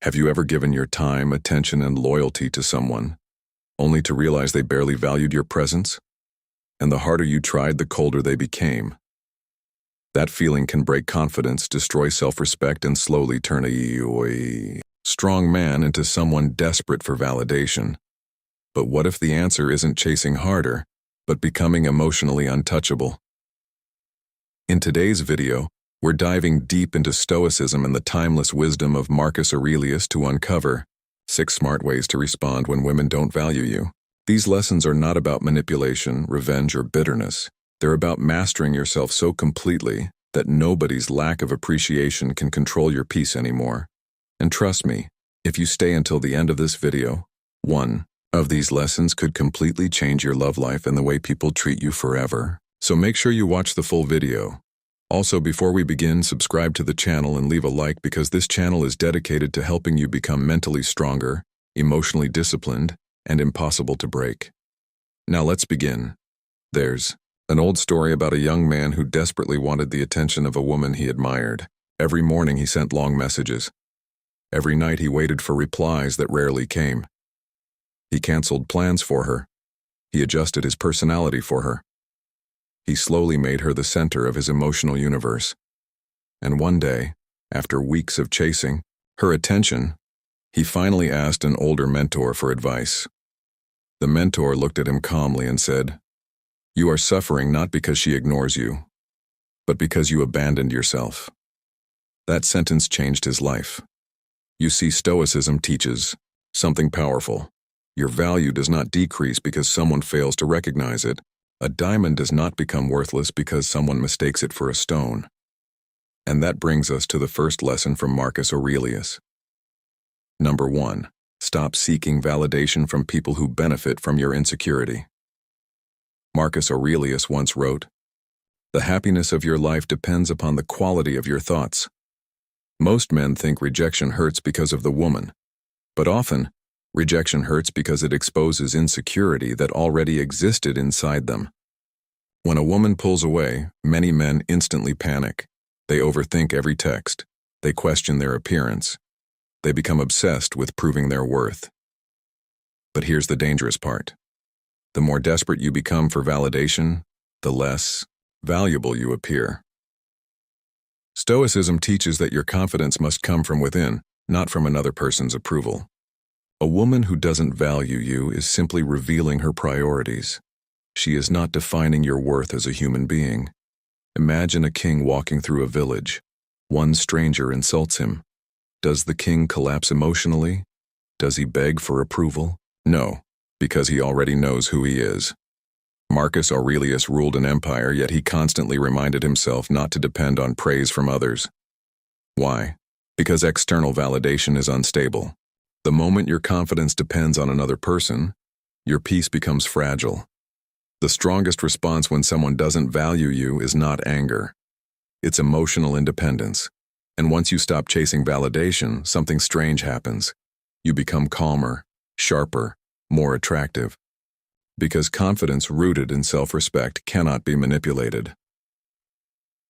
Have you ever given your time, attention, and loyalty to someone, only to realize they barely valued your presence? And the harder you tried, the colder they became. That feeling can break confidence, destroy self-respect, and slowly turn a strong man into someone desperate for validation. But what if the answer isn't chasing harder, but becoming emotionally untouchable? In today's video, we're diving deep into Stoicism and the timeless wisdom of Marcus Aurelius to uncover 6 smart ways to respond when women don't value you. These lessons are not about manipulation, revenge, or bitterness. They're about mastering yourself so completely that nobody's lack of appreciation can control your peace anymore. And trust me, if you stay until the end of this video, one of these lessons could completely change your love life and the way people treat you forever. So make sure you watch the full video. Also, before we begin, subscribe to the channel and leave a like because this channel is dedicated to helping you become mentally stronger, emotionally disciplined, and impossible to break. Now let's begin. There's an old story about a young man who desperately wanted the attention of a woman he admired. Every morning he sent long messages. Every night he waited for replies that rarely came. He canceled plans for her. He adjusted his personality for her. He slowly made her the center of his emotional universe. And one day, after weeks of chasing her attention, he finally asked an older mentor for advice. The mentor looked at him calmly and said, "You are suffering not because she ignores you, but because you abandoned yourself." That sentence changed his life. You see, Stoicism teaches something powerful. Your value does not decrease because someone fails to recognize it. A diamond does not become worthless because someone mistakes it for a stone. And that brings us to the first lesson from Marcus Aurelius. Number 1. Stop seeking validation from people who benefit from your insecurity. Marcus Aurelius once wrote, "The happiness of your life depends upon the quality of your thoughts." Most men think rejection hurts because of the woman, but often, rejection hurts because it exposes insecurity that already existed inside them. When a woman pulls away, many men instantly panic. They overthink every text. They question their appearance. They become obsessed with proving their worth. But here's the dangerous part. The more desperate you become for validation, the less valuable you appear. Stoicism teaches that your confidence must come from within, not from another person's approval. A woman who doesn't value you is simply revealing her priorities. She is not defining your worth as a human being. Imagine a king walking through a village. One stranger insults him. Does the king collapse emotionally? Does he beg for approval? No, because he already knows who he is. Marcus Aurelius ruled an empire, yet he constantly reminded himself not to depend on praise from others. Why? Because external validation is unstable. The moment your confidence depends on another person, your peace becomes fragile. The strongest response when someone doesn't value you is not anger. It's emotional independence. And once you stop chasing validation, something strange happens. You become calmer, sharper, more attractive. Because confidence rooted in self-respect cannot be manipulated.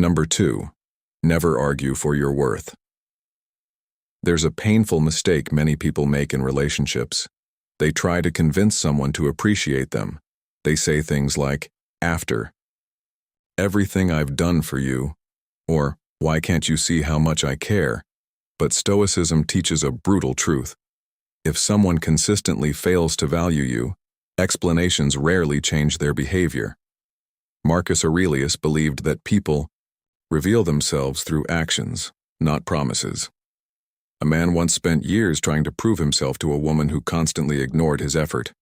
Number 2. Never argue for your worth. There's a painful mistake many people make in relationships. They try to convince someone to appreciate them. They say things like, "After everything I've done for you," or "Why can't you see how much I care?" But Stoicism teaches a brutal truth. If someone consistently fails to value you, explanations rarely change their behavior. Marcus Aurelius believed that people reveal themselves through actions, not promises. A man once spent years trying to prove himself to a woman who constantly ignored his effort.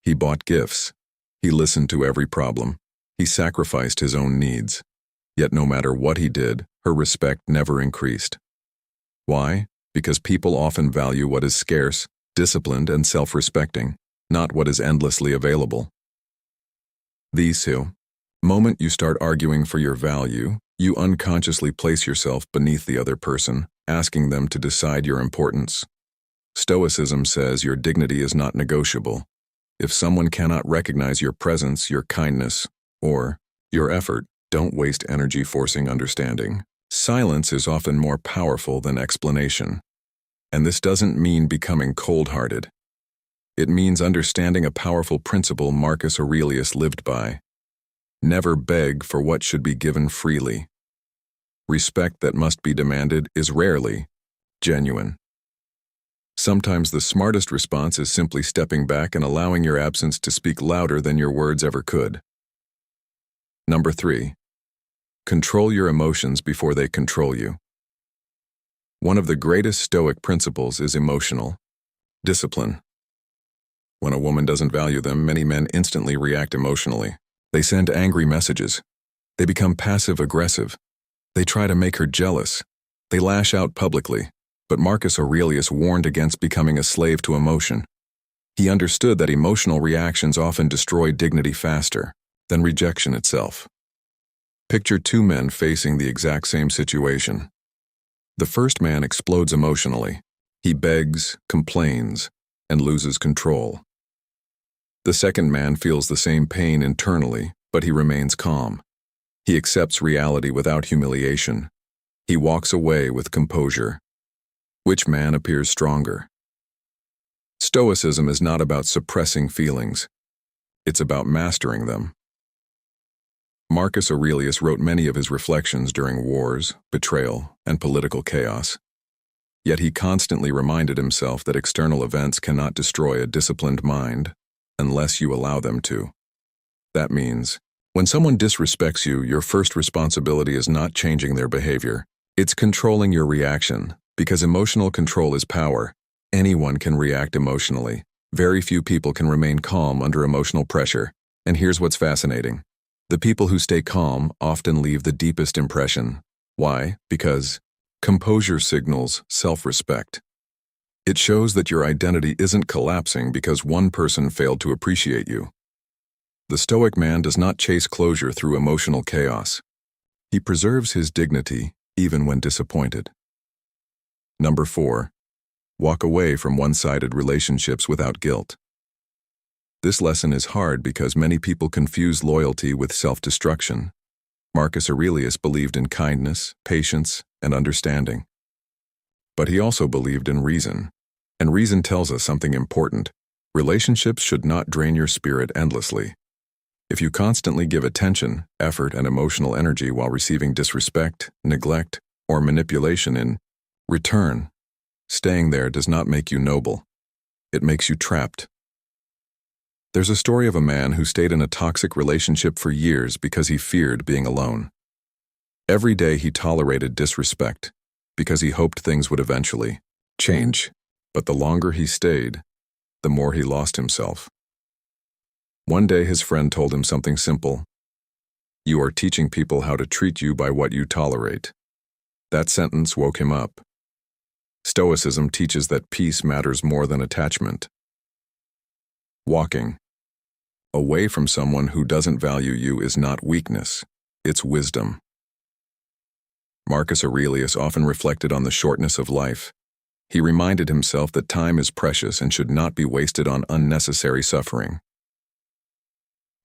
He bought gifts. He listened to every problem. He sacrificed his own needs. Yet no matter what he did, her respect never increased. Why? Because people often value what is scarce, disciplined, and self-respecting, not what is endlessly available. The moment you start arguing for your value, you unconsciously place yourself beneath the other person, asking them to decide your importance. Stoicism says your dignity is not negotiable. If someone cannot recognize your presence, your kindness, or your effort, don't waste energy forcing understanding. Silence is often more powerful than explanation. And this doesn't mean becoming cold-hearted. It means understanding a powerful principle Marcus Aurelius lived by. Never beg for what should be given freely. Respect that must be demanded is rarely genuine. Sometimes the smartest response is simply stepping back and allowing your absence to speak louder than your words ever could. Number 3. Control your emotions before they control you. One of the greatest Stoic principles is emotional discipline. When a woman doesn't value them, many men instantly react emotionally. They send angry messages. They become passive-aggressive. They try to make her jealous. They lash out publicly. But Marcus Aurelius warned against becoming a slave to emotion. He understood that emotional reactions often destroy dignity faster than rejection itself. Picture two men facing the exact same situation. The first man explodes emotionally. He begs, complains, and loses control. The second man feels the same pain internally, but he remains calm. He accepts reality without humiliation. He walks away with composure. Which man appears stronger? Stoicism is not about suppressing feelings. It's about mastering them. Marcus Aurelius wrote many of his reflections during wars, betrayal, and political chaos. Yet he constantly reminded himself that external events cannot destroy a disciplined mind unless you allow them to. That means, when someone disrespects you, your first responsibility is not changing their behavior. It's controlling your reaction, because emotional control is power. Anyone can react emotionally. Very few people can remain calm under emotional pressure. And here's what's fascinating. The people who stay calm often leave the deepest impression. Why? Because composure signals self-respect. It shows that your identity isn't collapsing because one person failed to appreciate you. The Stoic man does not chase closure through emotional chaos. He preserves his dignity even when disappointed. Number 4. Walk away from one-sided relationships without guilt. This lesson is hard because many people confuse loyalty with self-destruction. Marcus Aurelius believed in kindness, patience, and understanding. But he also believed in reason. And reason tells us something important. Relationships should not drain your spirit endlessly. If you constantly give attention, effort, and emotional energy while receiving disrespect, neglect, or manipulation in return, staying there does not make you noble. It makes you trapped. There's a story of a man who stayed in a toxic relationship for years because he feared being alone. Every day he tolerated disrespect because he hoped things would eventually change. But the longer he stayed, the more he lost himself. One day his friend told him something simple. "You are teaching people how to treat you by what you tolerate." That sentence woke him up. Stoicism teaches that peace matters more than attachment. Walking away from someone who doesn't value you is not weakness, it's wisdom. Marcus Aurelius often reflected on the shortness of life. He reminded himself that time is precious and should not be wasted on unnecessary suffering.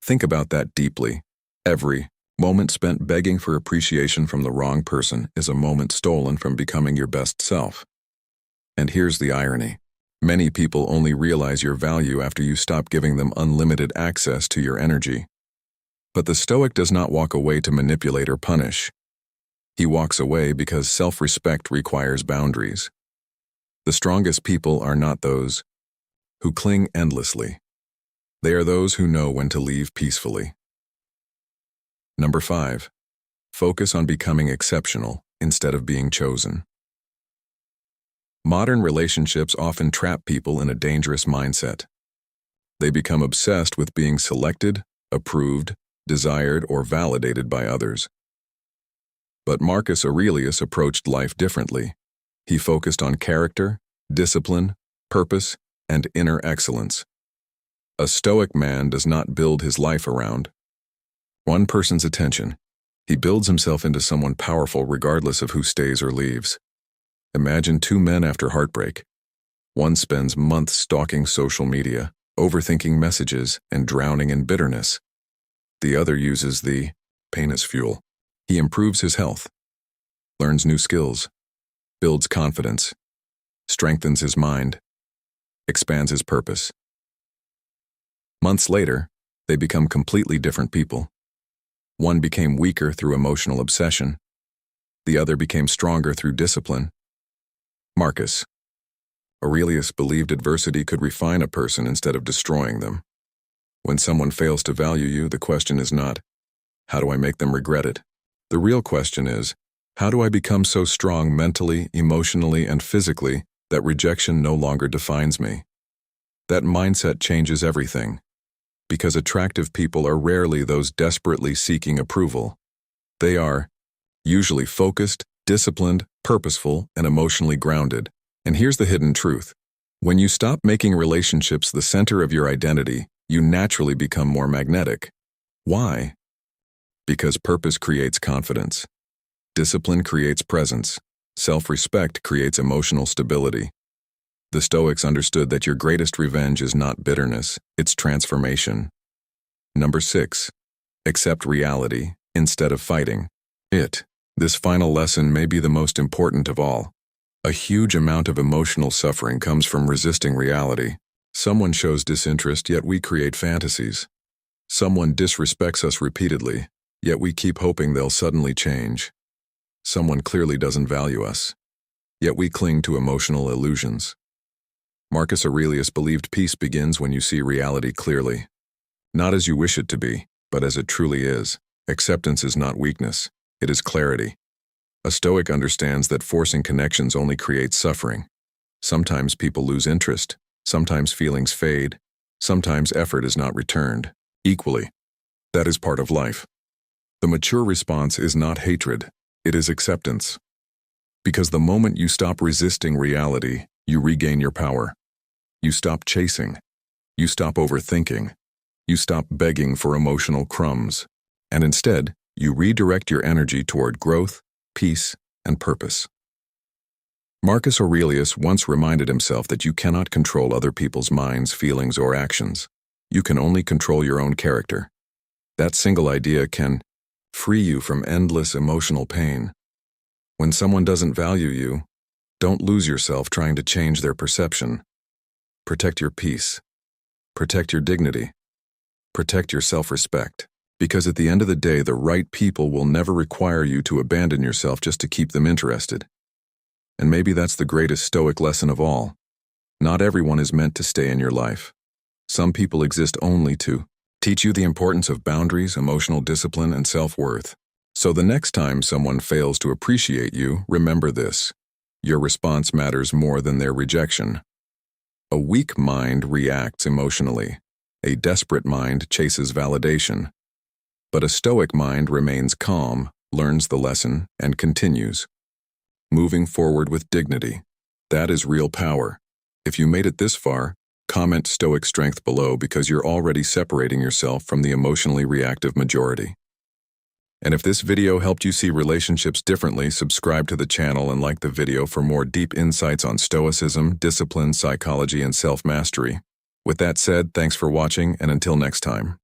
Think about that deeply. Every moment spent begging for appreciation from the wrong person is a moment stolen from becoming your best self. And here's the irony. Many people only realize your value after you stop giving them unlimited access to your energy. But the Stoic does not walk away to manipulate or punish. He walks away because self-respect requires boundaries. The strongest people are not those who cling endlessly. They are those who know when to leave peacefully. Number 5. Focus on becoming exceptional instead of being chosen. Modern relationships often trap people in a dangerous mindset. They become obsessed with being selected, approved, desired, or validated by others. But Marcus Aurelius approached life differently. He focused on character, discipline, purpose, and inner excellence. A Stoic man does not build his life around one person's attention. He builds himself into someone powerful regardless of who stays or leaves. Imagine two men after heartbreak. One spends months stalking social media, overthinking messages, and drowning in bitterness. The other uses the pain as fuel. He improves his health, learns new skills, builds confidence, strengthens his mind, expands his purpose. Months later, they become completely different people. One became weaker through emotional obsession. The other became stronger through discipline. Marcus Aurelius believed adversity could refine a person instead of destroying them. When someone fails to value you, the question is not, how do I make them regret it? The real question is, how do I become so strong mentally, emotionally, and physically that rejection no longer defines me? That mindset changes everything. Because attractive people are rarely those desperately seeking approval. They are usually focused, disciplined, purposeful, and emotionally grounded. And here's the hidden truth. When you stop making relationships the center of your identity, you naturally become more magnetic. Why? Because purpose creates confidence. Discipline creates presence. Self-respect creates emotional stability. The Stoics understood that your greatest revenge is not bitterness, it's transformation. Number 6. Accept reality instead of fighting it. This final lesson may be the most important of all. A huge amount of emotional suffering comes from resisting reality. Someone shows disinterest, yet we create fantasies. Someone disrespects us repeatedly, yet we keep hoping they'll suddenly change. Someone clearly doesn't value us, yet we cling to emotional illusions. Marcus Aurelius believed peace begins when you see reality clearly. Not as you wish it to be, but as it truly is. Acceptance is not weakness, it is clarity. A Stoic understands that forcing connections only creates suffering. Sometimes people lose interest, sometimes feelings fade, sometimes effort is not returned. Equally, that is part of life. The mature response is not hatred, it is acceptance. Because the moment you stop resisting reality, you regain your power. You stop chasing. You stop overthinking. You stop begging for emotional crumbs. And instead, you redirect your energy toward growth, peace, and purpose. Marcus Aurelius once reminded himself that you cannot control other people's minds, feelings, or actions. You can only control your own character. That single idea can free you from endless emotional pain. When someone doesn't value you, don't lose yourself trying to change their perception. Protect your peace. Protect your dignity. Protect your self-respect. Because at the end of the day, the right people will never require you to abandon yourself just to keep them interested. And maybe that's the greatest Stoic lesson of all. Not everyone is meant to stay in your life. Some people exist only to teach you the importance of boundaries, emotional discipline, and self-worth. So the next time someone fails to appreciate you, remember this. Your response matters more than their rejection. A weak mind reacts emotionally. A desperate mind chases validation. But a Stoic mind remains calm, learns the lesson, and continues. Moving forward with dignity. That is real power. If you made it this far, comment Stoic strength below because you're already separating yourself from the emotionally reactive majority. And if this video helped you see relationships differently, subscribe to the channel and like the video for more deep insights on Stoicism, discipline, psychology, and self-mastery. With that said, thanks for watching, and until next time.